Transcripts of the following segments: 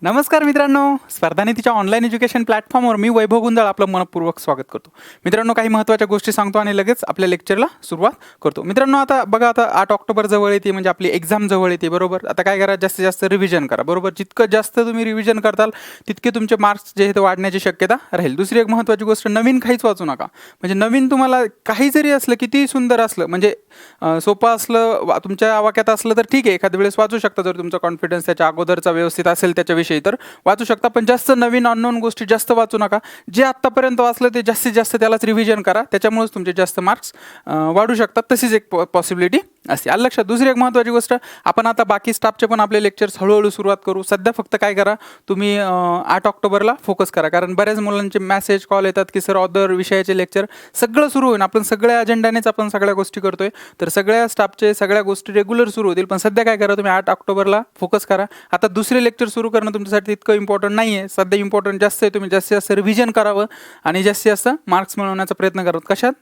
नमस्कार मित्रांनो, स्पर्धानीतीच्या online education प्लॅटफॉर्मवर मी वैभव गुंजाळ आपलं मनपूर्वक स्वागत करतो. मित्रांनो, काही महत्त्वाच्या गोष्टी सांगतो आणि लगेच आपल्या लेक्चरला सुरुवात करतो. मित्रांनो, आता बघा, आता 8 ऑक्टोबर जवळ येते, म्हणजे आपली एक्झाम जवळ येते, बरोबर. आता काय करा, जास्तीत जास्त रिव्हिजन करा, बरोबर. जितकं जास्त तुम्ही रिव्हिजन करताल तितके तुमचे मार्क्स जे आहेत वाढण्याची शक्यता राहील. दुसरी एक महत्त्वाची गोष्ट, नवीन काहीच वाचू नका. म्हणजे नवीन तुम्हाला काही जरी असलं, कितीही सुंदर असलं, म्हणजे सोपं असलं, तुमच्या आवाक्यात असलं तर ठीक आहे, एखाद्या वेळेस वाचू शकता जर तुमचा कॉन्फिडन्स त्याच्या अगोदरचा व्यवस्थित असेल त्याच्याविषयी, तर वाचू शकता. पण जास्त नवीन अननोन गोष्टी जास्त वाचू नका. जे आत्तापर्यंत वाचलं ते जास्तीत जास्त त्यालाच रिव्हिजन करा, त्याच्यामुळेच तुमचे जास्त मार्क्स वाढू शकतात. तशीच एक पॉसिबिलिटी असते, आलं लक्षात. दुसरी एक महत्त्वाची गोष्ट, आपण आता बाकी स्टाफचे पण आपले लेक्चर्स हळूहळू सुरुवात करू. सध्या फक्त काय करा, तुम्ही 8 ऑक्टोबरला फोकस करा, कारण बऱ्याच मुलांचे मेसेज कॉल येतात की सर अदर विषयाचे लेक्चर सगळं सुरू होईल. आपण सगळ्या अजेंडानेच आपण सगळ्या गोष्टी करतोय, तर सगळ्या स्टाफचे सगळ्या गोष्टी रेग्युलर सुरू होतील. पण सध्या काय करा, तुम्ही 8 ऑक्टोबरला फोकस करा. आता दुसरे लेक्चर सुरू करणं तुमच्यासाठी इतकं इम्पॉर्टंट नाही आहे. सध्या इम्पॉर्टंट जास्त आहे, तुम्ही जास्तीत जास्त रिव्हिजन करावं आणि जास्तीत जास्त मार्क्स मिळवण्याचा प्रयत्न करावं. कशात?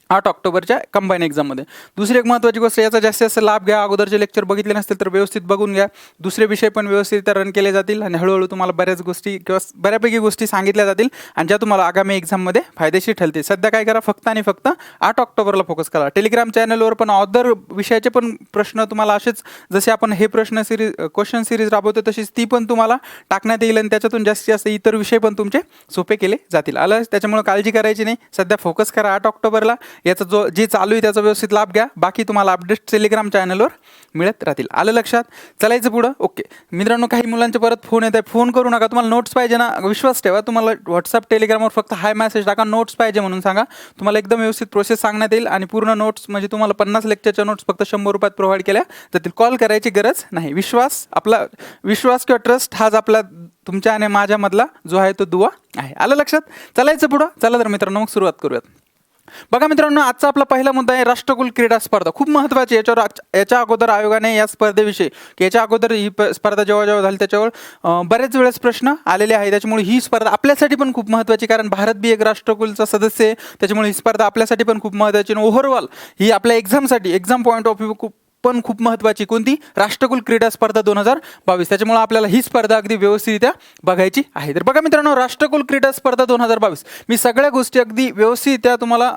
8 ऑक्टोबरच्या कंबाईन एक्झाममध्ये. दुसरी एक महत्त्वाची गोष्ट, याचा जास्तीत जास्त लाभ घ्या. अगोदरचे लेक्चर बघितले नसतील तर व्यवस्थित बघून घ्या. दुसरे विषय पण व्यवस्थित रन केले जातील आणि हळूहळू तुम्हाला बऱ्याच गोष्टी किंवा बऱ्यापैकी गोष्टी सांगितल्या जातील आणि ज्या तुम्हाला आगामी एक्झाममध्ये फायदेशीर ठरतील. सध्या काय करा, फक्त आणि फक्त 8 ऑक्टोबरला फोकस करा. टेलिग्राम चॅनलवर पण अदर विषयाचे पण प्रश्न तुम्हाला असेच, जसे आपण हे प्रश्न सिरीज क्वेश्चन सिरीज राबवतो तशीच ती पण तुम्हाला टाकण्यात येईल आणि त्याच्यातून जास्तीत जास्त इतर विषय पण तुमचे सोपे केले जातील. आलं, त्याच्यामुळे काळजी करायची नाही. सध्या फोकस करा 8 ऑक्टोबरला. याचा जे चालू आहे त्याचा व्यवस्थित लाभ घ्या. बाकी तुम्हाला अपडेट टेलिग्राम चॅनलवर मिळत राहतील. आलं लक्षात. चलायचं पुढं. ओके मित्रांनो, काही मुलांचे परत फोन येत आहे, फोन करू नका. तुम्हाला नोट्स पाहिजे ना, विश्वास ठेवा. तुम्हाला व्हॉट्सअप टेलिग्रामवर फक्त हाय मेसेज टाका, नोट्स पाहिजे म्हणून सांगा. तुम्हाला एकदम व्यवस्थित प्रोसेस सांगण्यात येईल आणि पूर्ण नोट्स, म्हणजे तुम्हाला 50 लेक्चरच्या नोट्स फक्त 100 रुपयात प्रोव्हाइड केल्या जातील. कॉल करायची गरज नाही. विश्वास किंवा ट्रस्ट हाच आपला तुमच्या आणि माझ्यामधला जो आहे तो दुवा आहे. आलं लक्षात. चलायचं पुढं. चला तर मित्रांनो, मग सुरुवात करूयात. बघा मित्रांनो, आजचा आपला पहिला मुद्दा आहे राष्ट्रकुल क्रीडा स्पर्धा. खूप महत्त्वाची. याच्या अगोदर आयोगाने या स्पर्धेविषयी, याच्या अगोदर ही स्पर्धा जेव्हा झाली त्याच्यावर बरेच वेळेस प्रश्न आलेले आहे. त्याच्यामुळे ही स्पर्धा आपल्यासाठी पण खूप महत्त्वाची, कारण भारत बी एक राष्ट्रकुलचा सदस्य आहे. त्याच्यामुळे ही स्पर्धा आपल्यासाठी पण खूप महत्त्वाची आणि ओव्हरऑल ही आपल्या एक्झामसाठी, एक्झाम पॉईंट ऑफ व्ह्यू पण खूप महत्त्वाची. कोणती? राष्ट्रकुल क्रीडा स्पर्धा 2022. त्याच्यामुळे आपल्याला ही स्पर्धा अगदी व्यवस्थितरित्या बघायची आहे. तर बघा मित्रांनो, राष्ट्रकुल क्रीडा स्पर्धा 2022, मी सगळ्या गोष्टी अगदी व्यवस्थितरित्या तुम्हाला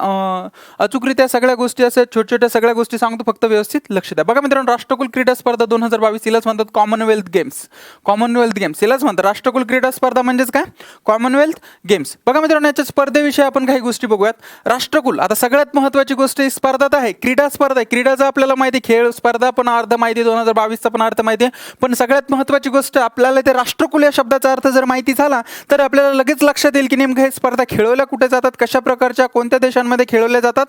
अचूकरित्या सगळ्या गोष्टी असं छोट्या सगळ्या गोष्टी सांगतो, फक्त व्यवस्थित लक्ष द्या. बघा मित्रांनो, राष्ट्रकुल क्रीडा स्पर्धा 2022 हिलाच म्हणतात कॉमनवेल्थ गेम्स. हिलाच म्हणतात राष्ट्रकुल क्रीडा स्पर्धा. म्हणजेच काय? Commonwealth games. बघा मित्रांनो, याच्या स्पर्धेविषयी आपण काही गोष्टी बघूयात. राष्ट्रकुल, आता सगळ्यात महत्त्वाची गोष्ट ही स्पर्धा आहे, क्रीडा स्पर्धा आहे. क्रीडाचा आपल्याला माहिती, खेळ स्पर्धा पण अर्ध माहिती, 2022चा पण अर्थ माहिती आहे. पण सगळ्यात महत्त्वाची गोष्ट, आपल्याला ते राष्ट्रकुल या शब्दाचा अर्थ जर माहिती झाला तर आपल्याला लगेच लक्षात येईल की नेमकं हे स्पर्धा खेळवल्या कुठे जातात, कशा प्रकारच्या कोणत्या देशांमध्ये खेळवल्या जातात.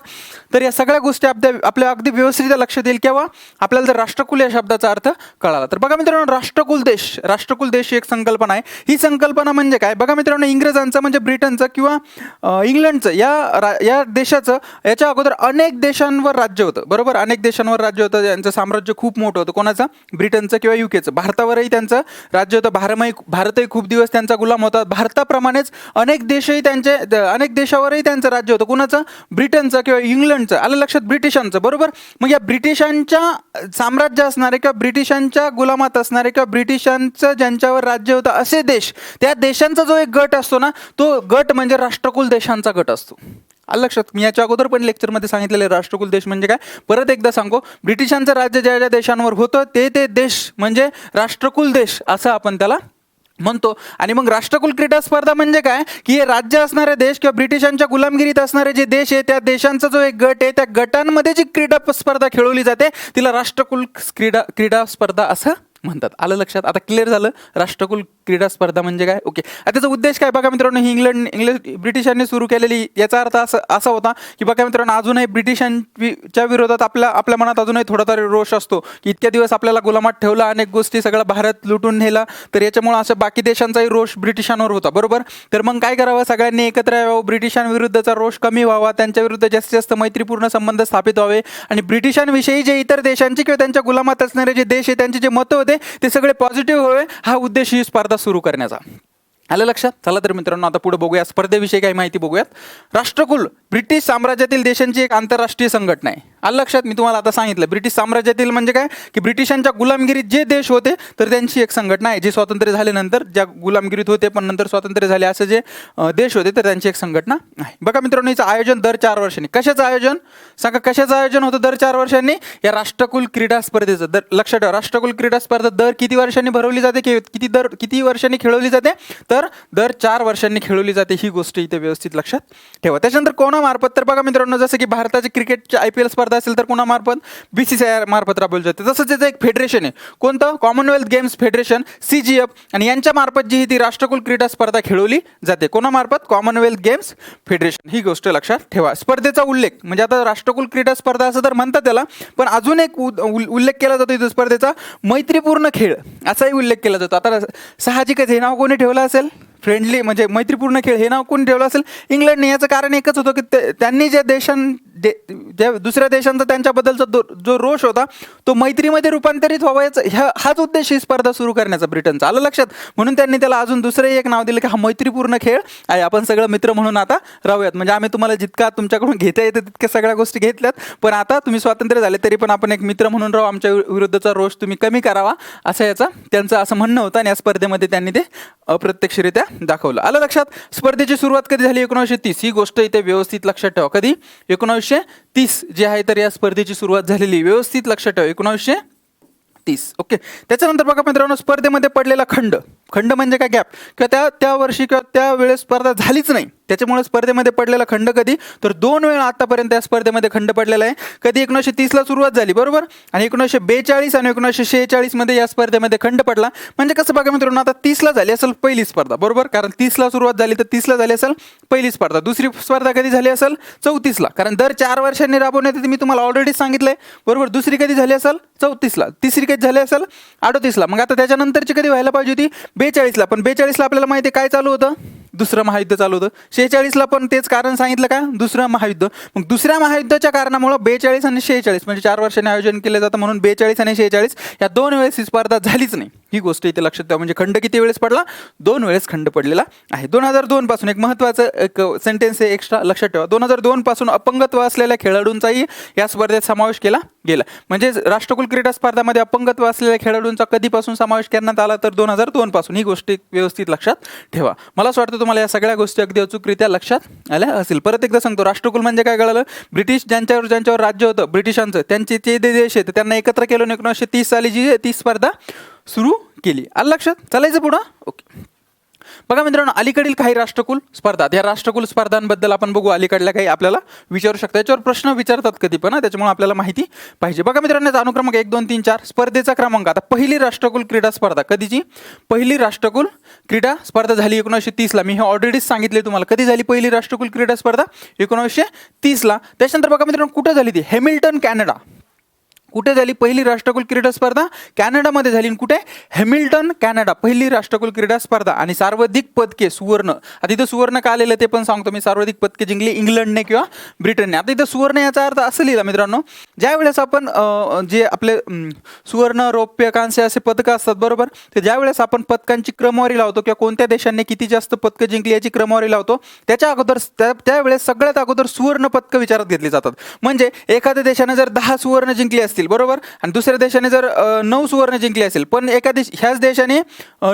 तर या सगळ्या गोष्टी आपल्या अगदी व्यवस्थित लक्षात येईल केव्हा आपल्याला जर राष्ट्रकुल या शब्दाचा अर्थ कळाला. तर बघा मित्रांनो, राष्ट्रकुल देश ही एक संकल्पना आहे. ही संकल्पना म्हणजे काय? बघा मित्रांनो, इंग्रजांचं म्हणजे ब्रिटनचं किंवा इंग्लंडचं या देशाचं याच्या अगोदर अनेक देशांवर राज्य होतं, बरोबर. अनेक देशांवर राज्य होतं. यांचं साम्राज्य खूप मोठं होतं. कोणाचं? ब्रिटनचं किंवा युकेचं. भारतावरही त्यांचं राज्य होतं. भारतही खूप दिवस त्यांचा गुलाम होता. भारताप्रमाणेच अनेक देशावरही त्यांचं राज्य होतं. कोणाचं? ब्रिटनचं किंवा इंग्लंडचं. आलं लक्षात. ब्रिटिशांचं, बरोबर. मग या ब्रिटिशांच्या साम्राज्य असणारे किंवा ब्रिटिशांच्या गुलामात असणारे किंवा ब्रिटिशांचं ज्यांच्यावर राज्य होतं असे देश, त्या देशांचा जो एक गट असतो ना, तो गट म्हणजे राष्ट्रकुल देशांचा गट असतो. आलं लक्षात. मी याच्या अगोदर पण लेक्चरमध्ये सांगितलेलं आहे राष्ट्रकुल देश म्हणजे काय. परत एकदा सांगू, ब्रिटिशांचं राज्य ज्या ज्या देशांवर होतं ते देश म्हणजे राष्ट्रकुल देश असं आपण त्याला म्हणतो. आणि मग राष्ट्रकुल क्रीडा स्पर्धा म्हणजे काय, की हे राज्य असणारे देश किंवा ब्रिटिशांच्या गुलामगिरीत असणारे जे देश आहे त्या देशांचा जो एक गट आहे, त्या गटांमध्ये जी क्रीडा स्पर्धा खेळवली जाते तिला राष्ट्रकुल क्रीडा स्पर्धा असं म्हणतात. आलं लक्षात. आता क्लिअर झालं राष्ट्रकुल क्रीडा स्पर्धा म्हणजे काय. ओके, आता त्याचा उद्देश काय? बघा मित्रांनो, ही ब्रिटिशांनी सुरू केलेली, याचा अर्थ असा होता की बघा मित्रांनो, अजूनही ब्रिटिशांच्या विरोधात आपल्या मनात अजूनही थोडा तरी रोष असतो की इतक्या दिवस आपल्याला गुलामात ठेवला, अनेक गोष्टी सगळा भारत लुटून नेला, तर याच्यामुळे असं बाकी देशांचाही रोष ब्रिटिशांवर होता, बरोबर. तर मग काय करावं, सगळ्यांनी एकत्र यावं, ब्रिटिशांविरुद्धचा रोष कमी व्हावा, त्यांच्याविरुद्ध जास्तीत जास्त मैत्रीपूर्ण संबंध स्थापित व्हावे आणि ब्रिटिशांविषयी जे इतर देशांचे किंवा त्यांच्या गुलामात असणारे जे देश आहे त्यांचे जे मतं होते ते सगळे पॉझिटिव्ह व्हावे, हा उद्देश ही स्पर्धा सुरू करण्याचा. आलं लक्षात. चला तर मित्रांनो आता पुढे बघूया, स्पर्धेविषयी काही माहिती बघूयात. राष्ट्रकुल ब्रिटिश साम्राज्यातील देशांची एक आंतरराष्ट्रीय संघटना आहे. आलं लक्षात. मी तुम्हाला आता सांगितलं ब्रिटिश साम्राज्यातील म्हणजे काय की ब्रिटिशांच्या गुलामगिरीत जे देश होते तर त्यांची एक संघटना आहे. जे स्वातंत्र्य झाल्यानंतर ज्या गुलामगिरीत होते पण नंतर स्वातंत्र्य झाले असे जे देश होते तर त्यांची एक संघटना आहे. बघा मित्रांनो, हिचं आयोजन दर 4 वर्षांनी. कशाचं आयोजन सांगा, कशाचं आयोजन होतं दर 4 वर्षांनी? या राष्ट्रकुल क्रीडा स्पर्धेचं. दर लक्षात ठेवा, राष्ट्रकुल क्रीडा स्पर्धा दर किती वर्षांनी भरवली जाते, किती वर्षांनी खेळवली जाते? तर दर 4 वर्षांनी खेळवली जाते. ही गोष्ट इथे व्यवस्थित लक्षात ठेवा. त्याच्यानंतर कोणामार्फत? तर बघा मित्रांनो, जसं की भारताची क्रिकेटची IPL स्पर्धा असेल तर कोणामार्फत? BCCI मार्फत राबवली जाते. तसंच त्याचं एक फेडरेशन आहे. कोणतं? कॉमनवेल्थ गेम्स फेडरेशन CGF, आणि यांच्या मार्फत जी ती राष्ट्रकुल क्रीडा स्पर्धा खेळवली जाते. कोणामार्फत? Commonwealth Games Federation. ही गोष्ट लक्षात ठेवा. स्पर्धेचा उल्लेख म्हणजे आता राष्ट्रकुल क्रीडा स्पर्धा असं तर म्हणतात त्याला, पण अजून एक उल्लेख केला जातो इथं स्पर्धेचा, मैत्रीपूर्ण खेळ असाही उल्लेख केला जातो. आता साहजिकच हे नाव कोणी ठेवलं असेल? फ्रेंडली म्हणजे मैत्रीपूर्ण खेळ हे नाव कोणी ठेवलं असेल? इंग्लंडने. याचं कारण एकच होतं की त्यांनी ज्या दुसऱ्या देशांचा त्यांच्याबद्दलचा जो रोष होता तो मैत्रीमध्ये रूपांतरित व्हावा, हाच उद्देश ही स्पर्धा सुरू करण्याचा ब्रिटनचा. आलं लक्षात. म्हणून त्यांनी त्याला अजून दुसरे एक नाव दिलं की हा मैत्रीपूर्ण खेळ आहे, आपण सगळं मित्र म्हणून आता राहूयात. म्हणजे आम्ही तुम्हाला जितका तुमच्याकडून घेता येते तितक्या सगळ्या गोष्टी घेतल्यात, पण आता तुम्ही स्वातंत्र्य झाले तरी पण आपण एक मित्र म्हणून राहू, आमच्या विरुद्धचा रोष तुम्ही कमी करावा, असं याचा त्यांचं असं म्हणणं होतं. आणि या स्पर्धेमध्ये त्यांनी ते अप्रत्यक्षरित्या दाखवलं. आलं लक्षात. स्पर्धेची सुरुवात कधी झाली? 1930. ही गोष्ट इथे व्यवस्थित लक्षात ठेवा. कधी? 1930 जे आहे तर या स्पर्धेची सुरुवात झालेली. व्यवस्थित लक्षात ठेवा, 1930. ओके. त्याच्यानंतर बघा मित्रांनो, स्पर्धेमध्ये पडलेला खंड म्हणजे काय? गॅप. किंवा त्या वर्षी किंवा त्या वेळेस स्पर्धा झालीच नाही, त्याच्यामुळे स्पर्धेमध्ये पडलेला खंड कधी? तर 2 वेळा आतापर्यंत या स्पर्धेमध्ये खंड पडलेला आहे. कधी? 1930ला सुरुवात झाली, बरोबर, आणि 1942 आणि 1946 मध्ये या स्पर्धेमध्ये खंड पडला. म्हणजे कसं बघा मित्रांनो, आता 30ला झाली असेल पहिली स्पर्धा, बरोबर, कारण 30ला सुरुवात झाली तर 30ला झाली असेल पहिली स्पर्धा. दुसरी स्पर्धा कधी झाली असेल? 34ला, कारण दर 4 वर्षांनी राबवण्यात येते. मी तुम्हाला ऑलरेडी सांगितलंय, बरोबर. दुसरी कधी झाली असेल? 34ला. तिसरी कधी झाली असेल? 38ला. मग आता त्याच्यानंतरची कधी व्हायला पाहिजे होती? 42ला. पण 42ला आपल्याला माहिती आहे काय चालू होतं? दुसरं महायुद्ध चालू होतं. 46ला पण तेच कारण सांगितलं का? दुसरं महायुद्ध. मग दुसऱ्या महायुद्धाच्या कारणामुळे 42 आणि 46 म्हणजे 4 वर्षांनी आयोजन केलं जातं, म्हणून 42 आणि 46 या 2 वेळेस ही स्पर्धा झालीच नाही. ही गोष्ट इथे लक्षात ठेवा. म्हणजे खंड किती वेळेस पडला? 2 वेळेस खंड पडलेला आहे. 2002 पासून एक महत्त्वाचं एक सेंटेन्स आहे एक्स्ट्रा लक्षात ठेवा. 2002 पासून अपंगत्व असलेल्या खेळाडूंचाही या स्पर्धेत समावेश केला गेला. म्हणजे राष्ट्रकुल क्रीडा स्पर्धामध्ये अपंगत्व असलेल्या खेळाडूंचा कधीपासून समावेश करण्यात आला? तर 2002 पासून. ही गोष्ट व्यवस्थित लक्षात ठेवा. मला असं वाटतं तुम्हाला या सगळ्या गोष्टी अगदी अचूकरित्या लक्षात आल्या असतील. परत एकदा सांगतो, राष्ट्रकुल म्हणजे काय कळलं? ब्रिटिश ज्यांच्यावर राज्य होतं ब्रिटिशांचं, त्यांचे जे देश आहेत त्यांना एकत्र केलं. 1930 साली जी ती स्पर्धा सुरू केली. आलं लक्षात. चालायचं पुढं. ओके. बघा मित्रांनो, अलीकडील काही राष्ट्रकुल स्पर्धा, या राष्ट्रकुल स्पर्धांबद्दल आपण बघू. अलीकडल्या काही आपल्याला विचारू शकतात, याच्यावर प्रश्न विचारतात कधी पण, त्याच्यामुळे आपल्याला माहिती पाहिजे. बघा मित्रांनो, अनुक्रमांक 1, 2, 3, 4 स्पर्धेचा क्रमांक. आता पहिली राष्ट्रकुल क्रीडा स्पर्धा कधीची? पहिली राष्ट्रकुल क्रीडा स्पर्धा झाली 1930ला. मी हे ऑलरेडीच सांगितले तुम्हाला. कधी झाली पहिली राष्ट्रकुल क्रीडा स्पर्धा? 1930ला. त्याच्यानंतर बघा मित्रांनो, कुठे झाली ती? Hamilton, Canada. कुठे झाली पहिली राष्ट्रकुल क्रीडा स्पर्धा? कॅनडामध्ये झाली. कुठे? Hamilton, Canada. पहिली राष्ट्रकुल क्रीडा स्पर्धा. आणि सर्वाधिक पदके सुवर्ण. आता इथं सुवर्ण का आलेलं ते पण सांगतो मी. सर्वाधिक पदके जिंकली इंग्लंडने किंवा ब्रिटनने. आता इथं सुवर्ण याचा अर्थ असं लिहिला मित्रांनो, ज्या वेळेस आपण जे आपले सुवर्ण, रौप्य, कांस्य असे पदकं असतात, बरोबर, तर ज्या वेळेस आपण पदकांची क्रमवारी लावतो किंवा कोणत्या देशांनी किती जास्त पदकं जिंकली याची क्रमवारी लावतो, त्याच्या अगोदर त्यावेळेस सगळ्यात अगोदर सुवर्ण पदकं विचारात घेतली जातात. म्हणजे एखाद्या देशाने जर 10 सुवर्ण जिंकली असतील, बरोबर, आणि दुसऱ्या देशाने जर 9 सुवर्ण जिंकली असेल, पण ह्याच देशाने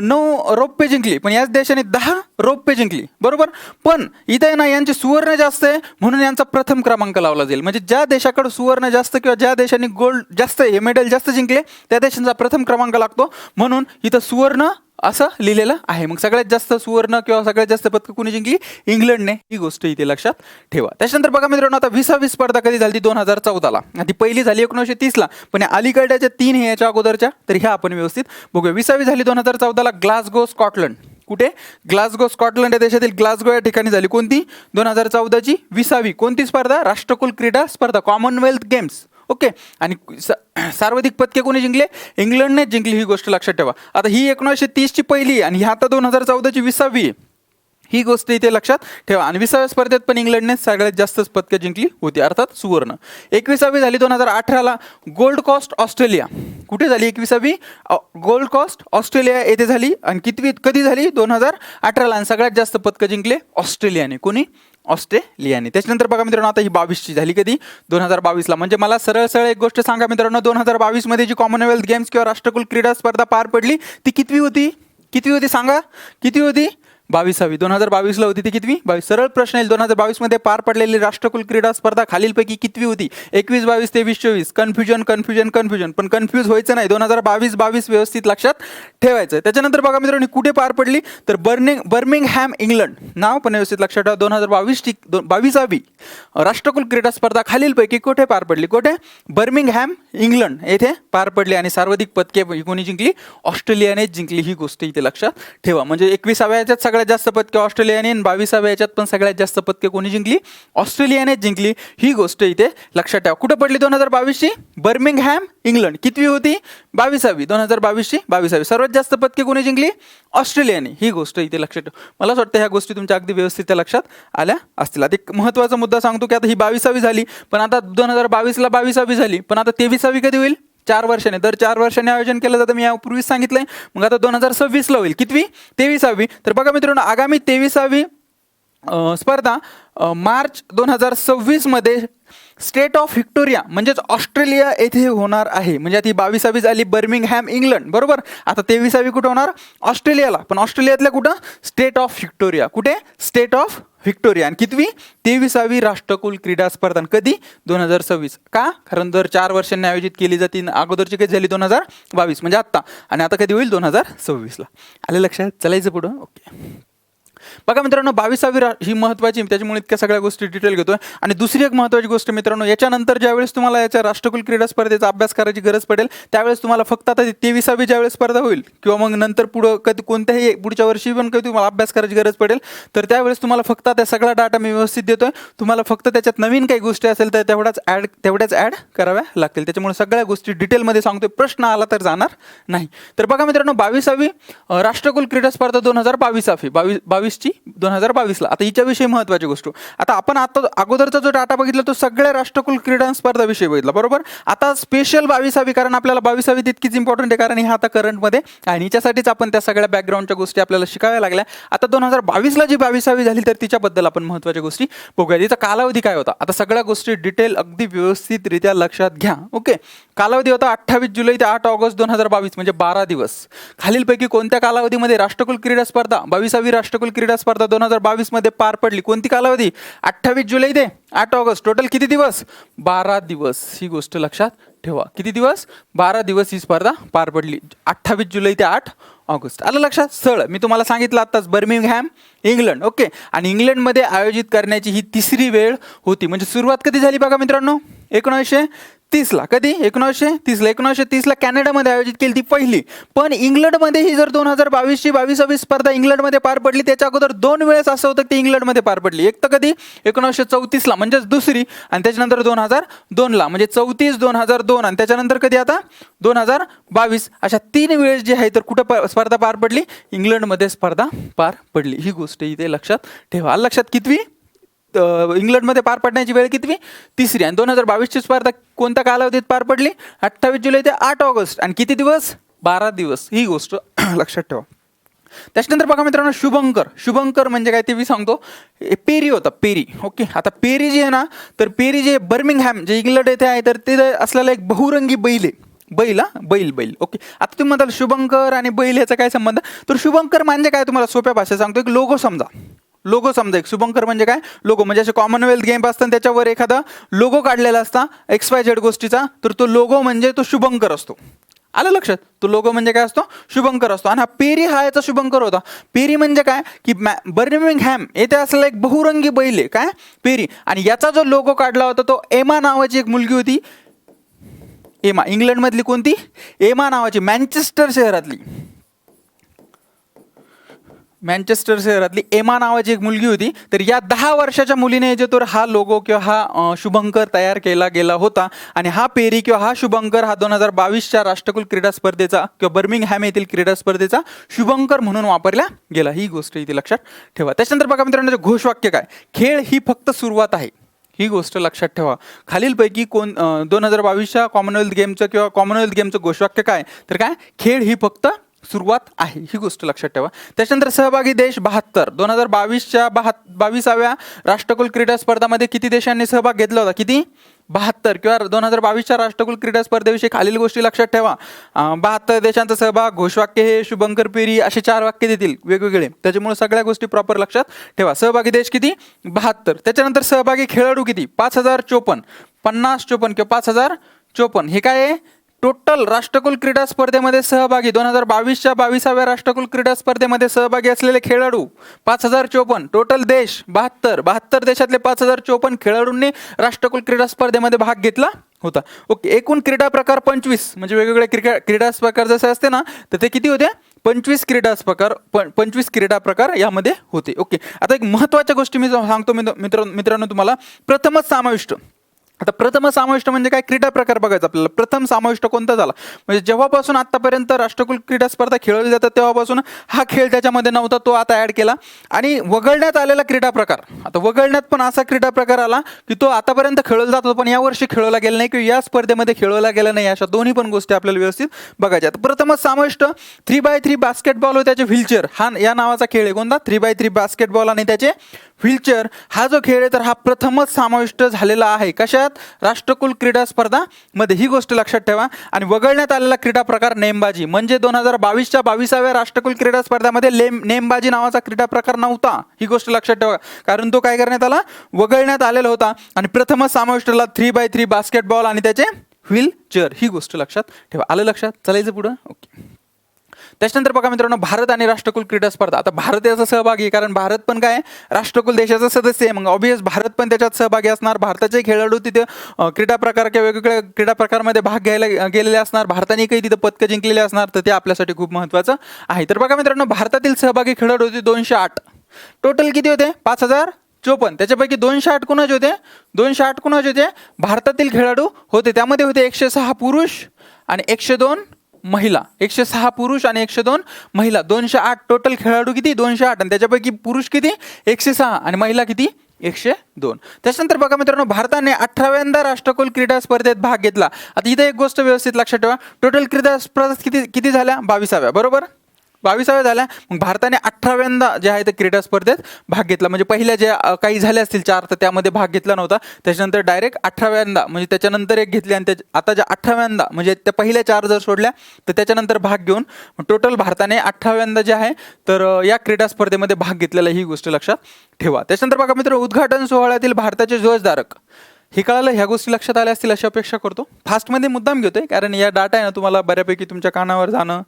9 रौप्य जिंकली, पण याच देशाने 10 रौप्य जिंकली, बरोबर, पण इथे ना यांचे सुवर्ण जास्त आहे म्हणून यांचा प्रथम क्रमांक लावला जाईल. म्हणजे ज्या देशाकडे सुवर्ण जास्त किंवा ज्या देशाने गोल्ड जास्त हे मेडल जास्त जिंकले त्या देशांचा प्रथम क्रमांक लागतो, म्हणून इथं सुवर्ण असं लिहिलेलं आहे. मग सगळ्यात जास्त सुवर्ण किंवा सगळ्यात जास्त पदकं कोणी जिंकली? इंग्लंडने. ही गोष्ट इथे लक्षात ठेवा. त्याच्यानंतर बघा मित्रांनो, आता 20वी स्पर्धा कधी झाली? 2014ला. ती पहिली झाली 1930ला, पण अलीकडच्या 3 हे याच्या अगोदरच्या, तर ह्या आपण व्यवस्थित बघूया. 20वी झाली 2014ला ग्लासगो, स्कॉटलंड. कुठे? ग्लासगो, स्कॉटलंड या देशातील ग्लासगो या ठिकाणी झाली. कोणती? 2014ची 20वी कोणती स्पर्धा? राष्ट्रकुल क्रीडा स्पर्धा, कॉमनवेल्थ गेम्स. ओके. आणि सर्वाधिक पदके कोणी जिंकले? इंग्लंडनेच जिंकली. ही गोष्ट लक्षात ठेवा. आता ही 1930ची पहिली आणि ही आता 2014ची 20वी. ही गोष्ट इथे लक्षात ठेवा. आणि 20व्या स्पर्धेत पण इंग्लंडने सगळ्यात जास्त पदके जिंकली होती, अर्थात सुवर्ण. 21वी झाली 2018ला गोल्ड कॉस्ट ऑस्ट्रेलिया. कुठे झाली 21वी? गोल्ड कॉस्ट ऑस्ट्रेलिया येथे झाली. आणि कधी झाली? 2018ला. आणि सगळ्यात जास्त पदकं जिंकले ऑस्ट्रेलियाने. कोणी? ऑस्ट्रेलियाने. त्याच्यानंतर बघा मित्रांनो, आता ही 22ची झाली. कधी? 2022ला. म्हणजे मला सरळ सरळ एक गोष्ट सांगा मित्रांनो, 2022 मध्ये जी कॉमनवेल्थ गेम्स किंवा राष्ट्रकुल क्रीडा स्पर्धा पार पडली ती कितवी होती? कितवी होती सांगा? किती होती? 22वी. 2022ला होती ती कितवी? 22. सरळ प्रश्न येईल. 2022 मध्ये पार पडलेली राष्ट्रकुल क्रीडा स्पर्धा खालीलपैकी कितवी होती? 21, 22, 23, 24. कन्फ्युजन. पण कन्फ्यूज व्हायचं नाही. 2022 व्यवस्थित लक्षात ठेवायचं. त्याच्यानंतर बघा मित्रांनो, कुठे पार पडली? तर बर्मिंगहॅम इंग्लंड. नाव पण व्यवस्थित लक्षात ठेवा. 2022वी राष्ट्रकुल क्रीडा स्पर्धा खालीलपैकी कुठे पार पडली? कुठे? बर्मिंगहॅम इंग्लंड येथे पार पडली. आणि सर्वाधिक पदके कोणी जिंकली? ऑस्ट्रेलियानेच जिंकली. ही गोष्ट इथे लक्षात ठेवा. म्हणजे 21व्या याच्यात सगळ्यात जास्त पदके ऑस्ट्रेलियाने, आणि 22व्या याच्यात पण सगळ्यात जास्त पदके कोणी जिंकली? ऑस्ट्रेलियानेच जिंकली. ही गोष्ट इथे लक्षात ठेवा. कुठे पडली 2022ची? Birmingham England. कितवी होती? 22वी. 2022ची 22वी. सर्वात जास्त पदके कोणी जिंकली? ऑस्ट्रेलियाने. ही गोष्ट इथे लक्षात ठेवा. मला असं वाटतं ह्या गोष्टी तुमच्या अगदी व्यवस्थित लक्षात आल्या असतील. आता एक महत्त्वाचा मुद्दा सांगतो की आता ही 22वी झाली, पण आता 2022ला 22वी झाली, पण आता 23वी कधी होईल? 4 वर्षाने. दर 4 वर्षाने आयोजन केलं जातं. मी यापूर्वीच सांगितलंय. मग आता 2026ला होईल. कितवी? 23वी. तर बघा मित्रांनो, आगामी 23वी स्पर्धा मार्च 2026 मध्ये स्टेट ऑफ व्हिक्टोरिया म्हणजेच ऑस्ट्रेलिया येथे होणार आहे. म्हणजे आता ही 22वी झाली बर्मिंगहॅम इंग्लंड, बरोबर. आता 23वी कुठे होणार? ऑस्ट्रेलियाला. पण ऑस्ट्रेलियातल्या कुठं? State of Victoria. कुठे? State of Victoria. आणि कितवी? 23वी राष्ट्रकुल क्रीडा स्पर्धा. कधी? 2026. का? कारण दर 4 वर्षांनी आयोजित केली जाते. अगोदरची कधी झाली? 2022 म्हणजे आत्ता. आणि आता कधी होईल? 2026ला. आले लक्षात? चलायचं पुढं. ओके. बघा मित्रांनो, 22वी ही महत्त्वाची, त्याच्यामुळे इतक्या सगळ्या गोष्टी डिटेल घेतोय. आणि दुसरी एक महत्त्वाची गोष्ट मित्रांनो, याच्यानंतर ज्यावेळेस तुम्हाला याच्या राष्ट्रकुल क्रीडा स्पर्धेचा अभ्यास करायची गरज पडेल, त्यावेळेस तुम्हाला फक्त आता 23वी ज्यावेळेस स्पर्धा होईल किंवा मग नंतर पुढं कधी कोणत्याही पुढच्या वर्षी पण कधी तुम्हाला अभ्यास करायची गरज पडेल, तर त्यावेळेस तुम्हाला फक्त त्या सगळा डाटा मी व्यवस्थित देतोय. तुम्हाला फक्त त्याच्यात नवीन काही गोष्टी असेल तर तेवढ्याच ॲड कराव्या लागतील. त्याच्यामुळे सगळ्या गोष्टी डिटेलमध्ये सांगतोय. प्रश्न आला तर जाणार नाही. तर बघा मित्रांनो, 22वी राष्ट्रकुल क्रीडा स्पर्धा 2022ची 2022ला. आता हिच्याविषयी महत्त्वाची गोष्ट, आता आपण अगोदरचा जो डाटा बघितला तो सगळ्या राष्ट्रकुल क्रीडा स्पर्धाविषयी बघितला, बरोबर. आता स्पेशल 22वी, कारण आपल्याला 22वी तितकीच इम्पॉर्टंट आहे, कारण हे आता करंटमध्ये आणि हिच्यासाठीच आपण त्या सगळ्या बॅकग्राऊंडच्या गोष्टी आपल्याला शिकाव्या लागल्या. आता 2022ला जी 22वी झाली तर तिच्याबद्दल आपण महत्त्वाच्या गोष्टी बघूया. तिचा कालावधी काय होता? आता सगळ्या गोष्टी डिटेल अगदी व्यवस्थितरित्या लक्षात घ्या. ओके. कालावधी होता 28 जुलै ते 8 ऑगस्ट 2022, म्हणजे 12 दिवस. खालीलपैकी कोणत्या कालावधीमध्ये राष्ट्रकुल क्रीडा स्पर्धा 22वी राष्ट्रकुल क्रीडा स्पर्धा 2022 मध्ये पार पडली? कोणती कालावधी? 28 जुलै ते 8 ऑगस्ट. टोटल किती दिवस? 12 दिवस. ही गोष्ट लक्षात ठेवा. किती दिवस? 12 दिवस ही स्पर्धा पार पडली. 28 जुलै ते 8 ऑगस्ट. आलं लक्षात? स्थळ मी तुम्हाला सांगितलं आताच, बर्मिंगहॅम इंग्लंड. ओके. आणि इंग्लंडमध्ये आयोजित करण्याची ही तिसरी वेळ होती. म्हणजे सुरुवात कधी झाली बघा मित्रांनो? 1930ला. कधी? 1930ला. 1930ला कॅनडामध्ये आयोजित केली ती पहिली. पण इंग्लंडमध्ये ही जर 2022ची 22वी स्पर्धा इंग्लंडमध्ये पार पडली, त्याच्या अगोदर 2 वेळेस असं होतं की ती इंग्लंडमध्ये पार पडली. एक तर कधी? 1934ला म्हणजेच दुसरी, आणि त्याच्यानंतर 2002ला म्हणजे 34, 2002, आणि त्याच्यानंतर कधी आता 2022. अशा 3 वेळेस जी आहे तर कुठं स्पर्धा पार पडली? इंग्लंडमध्ये स्पर्धा पार पडली. ही गोष्ट इथे लक्षात ठेवा. लक्षात कितवी? इंग्लंडमध्ये पार पडण्याची वेळ कितवी? तिसरी. आणि 2022ची स्पर्धा कोणत्या कालावधीत पार पडली? 28 जुलै ते 8 ऑगस्ट. आणि किती दिवस? 12 दिवस. ही गोष्ट लक्षात ठेवा. त्याच्यानंतर बघा मित्रांनो, शुभंकर म्हणजे काय ते मी सांगतो. पेरी होता, पेरी. ओके. आता पेरी जी आहे ना, तर पेरी जे बर्मिंगहॅम जे इंग्लंड येथे आहे, तर ते असलेला एक बहुरंगी बैल आहे. बैल. ओके. आता तुम्ही म्हणाल शुभंकर आणि बैल ह्याचा काय संबंध? तर शुभंकर म्हणजे काय तुम्हाला सोप्या भाषेत सांगतो. एक लोगो समजा. एक शुभंकर म्हणजे काय? लोगो. म्हणजे असे कॉमनवेल्थ गेम असतात त्याच्यावर एखादा लोगो काढलेला असता XYZ गोष्टीचा, तर तो लोगो म्हणजे तो शुभंकर असतो. आलं लक्षात? तो लोगो म्हणजे काय असतो? शुभंकर असतो. आणि हा पेरी हा याचा शुभंकर होता. पेरी म्हणजे काय की बर्मिंगहॅम येथे असलेला एक बहुरंगी बैल आहे. काय? पेरी. आणि याचा जो लोगो काढला होता तो एमा नावाची एक मुलगी होती. एमा. इंग्लंडमधली कोणती? एमा नावाची, मँचेस्टर शहरातली. मँचेस्टर शहरातली एमा नावाची एक मुलगी होती. तर या 10 वर्षाच्या मुलीने जो तर हा लोगो किंवा हा शुभंकर तयार केला गेला होता. आणि हा पेरी किंवा हा शुभंकर हा 2022च्या राष्ट्रकुल क्रीडा स्पर्धेचा किंवा बर्मिंगहॅम येथील क्रीडा स्पर्धेचा शुभंकर म्हणून वापरला गेला. ही गोष्ट इथे लक्षात ठेवा. त्याच्यानंतर बघा मित्रांनो, घोषवाक्य काय, खेळ ही फक्त सुरुवात आहे. ही गोष्ट लक्षात ठेवा. खालीलपैकी 2022च्या कॉमनवेल्थ गेमचं किंवा कॉमनवेल्थ गेमचं घोषवाक्य काय, तर काय, खेळ ही फक्त सुरुवात आहे. ही गोष्ट लक्षात ठेवा. त्याच्यानंतर सहभागी देश 72. 2022च्या 22व्या राष्ट्रकुल क्रीडा स्पर्धामध्ये किती देशांनी सहभाग घेतला होता, किती, 72. किंवा 2022च्या राष्ट्रकुल क्रीडा स्पर्धेविषयी खालील गोष्टी लक्षात ठेवा. 72 देशांचा सहभाग, घोषवाक्य हे शुभंकर पेरी, असे 4 वाक्य देतील वेगवेगळे. त्याच्यामुळे सगळ्या गोष्टी प्रॉपर लक्षात ठेवा. सहभागी देश किती, 72. त्याच्यानंतर सहभागी खेळाडू किती, 5054. 5054 किंवा 5054 हे काय आहे, टोटल राष्ट्रकुल क्रीडा स्पर्धेमध्ये सहभागी 2022च्या 22व्या राष्ट्रकुल क्रीडा स्पर्धेमध्ये सहभागी असलेले खेळाडू 5054. टोटल देश 72. 72 देशातले 5054 खेळाडूंनी राष्ट्रकुल क्रीडा स्पर्धेमध्ये भाग घेतला होता. ओके. एकूण क्रीडा प्रकार 25, म्हणजे वेगवेगळे क्रीडा प्रकार जसे असते ना, तर ते किती होते, 25 क्रीडा प्रकार यामध्ये होते. ओके. आता एक महत्त्वाच्या गोष्टी मी सांगतो मित्रांनो तुम्हाला. प्रथमच समाविष्ट. आता प्रथम समाविष्ट म्हणजे काय, क्रीडा प्रकार बघायचा आपल्याला. प्रथम समाविष्ट कोणता झाला, म्हणजे जेव्हापासून आतापर्यंत राष्ट्रकुल क्रीडा स्पर्धा खेळवली जातात तेव्हापासून हा खेळ त्याच्यामध्ये नव्हता, तो आता ऍड केला. आणि वगळण्यात आलेला क्रीडा प्रकार, आता वगळण्यात पण असा क्रीडा प्रकार आला की तो आतापर्यंत खेळवला जातो पण यावर्षी खेळवला गेला नाही किंवा या स्पर्धेमध्ये खेळवला गेला नाही. अशा दोन्ही पण गोष्टी आपल्याला व्यवस्थित बघायच्या. प्रथमच समाविष्ट 3x3 बास्केटबॉल व त्याचे व्हीलचेअर हा या नावाचा खेळ आहे. कोणता, 3x3 बास्केटबॉल आणि त्याचे व्हीलचेअर हा जो खेळ आहे तर हा प्रथमच समाविष्ट झालेला आहे. कशात, राष्ट्रकुल क्रीडा स्पर्धा मध्ये. ही गोष्ट लक्षात ठेवा. आणि वगळण्यात आलेला क्रीडा प्रकार नेमबाजी, म्हणजे 2022च्या 22व्या राष्ट्रकुल क्रीडा स्पर्धेमध्ये नेमबाजी नावाचा क्रीडा प्रकार नव्हता. ही गोष्ट लक्षात ठेवा, कारण तो काय करण्यात आला, वगळण्यात आलेला होता. आणि प्रथमच समाविष्ट झाला 3x3 बास्केटबॉल आणि त्याचे व्हीलचेअर. ही गोष्ट लक्षात ठेवा. आलं लक्षात, चालायचं पुढं. ओके. त्याच्यानंतर बघा मित्रांनो, भारत आणि राष्ट्रकुल क्रीडा स्पर्धा. आता भारत याचा सहभागी आहे, कारण भारत पण काय राष्ट्रकुल देशाचा सदस्य आहे. मग ऑब्वियस भारत पण त्याच्यात सहभागी असणार. भारताचे खेळाडू तिथे क्रीडा प्रकार किंवा वेगवेगळ्या क्रीडा प्रकारामध्ये भाग घ्यायला गेलेले असणार. भारताने काही तिथे पदकं जिंकलेली असणार, तर ते आपल्यासाठी खूप महत्त्वाचं आहे. तर बघा मित्रांनो, भारतातील सहभागी खेळाडू होते 208. टोटल किती होते, 5054. त्याच्यापैकी 208 कुणाचे होते, 208 कुणाचे होते, भारतातील खेळाडू होते. त्यामध्ये होते 106 पुरुष आणि 102 महिला. 106 पुरुष आणि 102 महिला. 208 टोटल खेळाडू किती, 208. आणि त्याच्यापैकी पुरुष किती, 106 आणि महिला किती, 102. त्याच्यानंतर बघा मित्रांनो, भारताने 18व्यांदा राष्ट्रकुल क्रीडा स्पर्धेत भाग घेतला. आता इथे एक गोष्ट व्यवस्थित लक्षात ठेवा, टोटल क्रीडा स्पर्धा किती झाल्या, 22व्या, बरोबर, 22व्या झाल्या. मग भारताने 18व्यांदा जे आहे ते क्रीडा स्पर्धेत भाग घेतला. म्हणजे पहिल्या जे काही झाले असतील 4 तर त्यामध्ये भाग घेतला नव्हता. त्याच्यानंतर डायरेक्ट 18व्यांदा, म्हणजे त्याच्यानंतर एक घेतली आणि आता ज्या 18व्यांदा म्हणजे त्या पहिल्या 4 जर सोडल्या तर त्याच्यानंतर भाग घेऊन टोटल भारताने 18व्यांदा जे आहे तर या क्रीडा स्पर्धेमध्ये भाग घेतलेला. ही गोष्ट लक्षात ठेवा. त्याच्यानंतर बघा मित्र, उद्घाटन सोहळ्यातील भारताचे ध्वजधारक. हे कळालं, ह्या गोष्टी लक्षात आल्या असतील अशी अपेक्षा करतो. फास्टमध्ये मुद्दाम घेतोय, कारण या डाटा आहे ना तुम्हाला बऱ्यापैकी तुमच्या कानावर जाणं,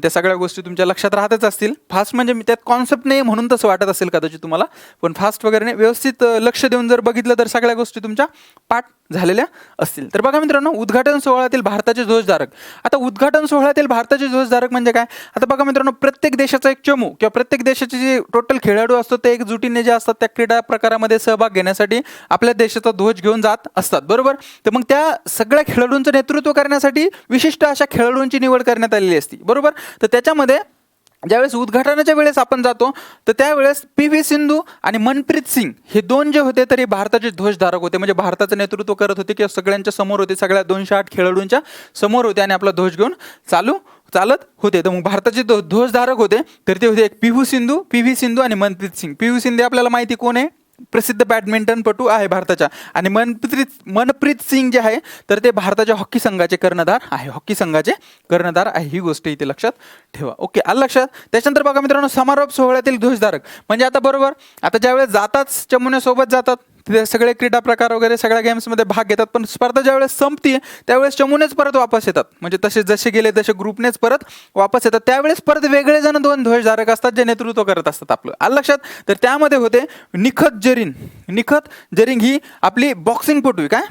त्या सगळ्या गोष्टी तुमच्या लक्षात राहतच असतील. फास्ट म्हणजे त्यात कॉन्सेप्ट नाही म्हणून तसं वाटत असेल कदाचित तुम्हाला, पण फास्ट वगैरे नाही, व्यवस्थित लक्ष देऊन जर बघितलं तर सगळ्या गोष्टी तुमच्या पाठ झालेल्या असतील. तर बघा मित्रांनो, उद्घाटन सोहळ्यातील भारताचे ध्वजधारक. आता उद्घाटन सोहळ्यातील भारताचे ध्वजधारक म्हणजे काय, आता बघा मित्रांनो, प्रत्येक देशाचा एक चमू किंवा प्रत्येक देशाचे जे टोटल खेळाडू असतात ते एकजुटीने जे असतात त्या क्रीडा प्रकारामध्ये सहभाग घेण्यासाठी आपल्या देशाचा ध्वज घेऊन जात असतात, बरोबर. तर मग त्या सगळ्या खेळाडूंचं नेतृत्व करण्यासाठी विशिष्ट अशा खेळाडूंची निवड करण्यात आलेली असते, बरोबर. तर त्याच्यामध्ये ज्यावेळेस उद्घाटनाच्या वेळेस आपण जातो तर त्यावेळेस PV सिंधू आणि मनप्रीत सिंग हे 2 जे होते तर हे भारताचे ध्वजधारक होते. म्हणजे भारताचं नेतृत्व करत होते किंवा सगळ्यांच्या समोर होते, सगळ्या 208 खेळाडूंच्या समोर होते आणि आपला ध्वज घेऊन चालत होते. तर मग भारताचे ध्वजधारक होते तर ते होते PV सिंधू आणि मनप्रीत सिंग. PV सिंधू आपल्याला माहिती कोण आहे, प्रसिद्ध बॅडमिंटनपटू आहे भारताच्या. आणि मनप्रीत सिंग जे आहे तर ते भारताच्या हॉकी संघाचे कर्णधार आहे. ही गोष्ट इथे लक्षात ठेवा. ओके, आलं लक्षात. त्याच्यानंतर बघा मित्रांनो, समारोप सोहळ्यातील ध्वजधारक म्हणजे आता बरोबर, आता ज्यावेळेस जाताच चमुन्यासोबत जातात ते सगळे क्रीडा प्रकार वगैरे सगळ्या गेम्समध्ये भाग घेतात, पण स्पर्धा ज्यावेळेस संपते त्यावेळेस चमूनेच परत वापस येतात. म्हणजे तसे जसे गेले तसे ग्रुपनेच परत वापस येतात. त्यावेळेस परत वेगळे जण 2 ध्वजधारक असतात जे नेतृत्व करत असतात आपलं. आलं लक्षात. तर त्यामध्ये होते निखत जरीन ही आपली बॉक्सिंगपटू, काय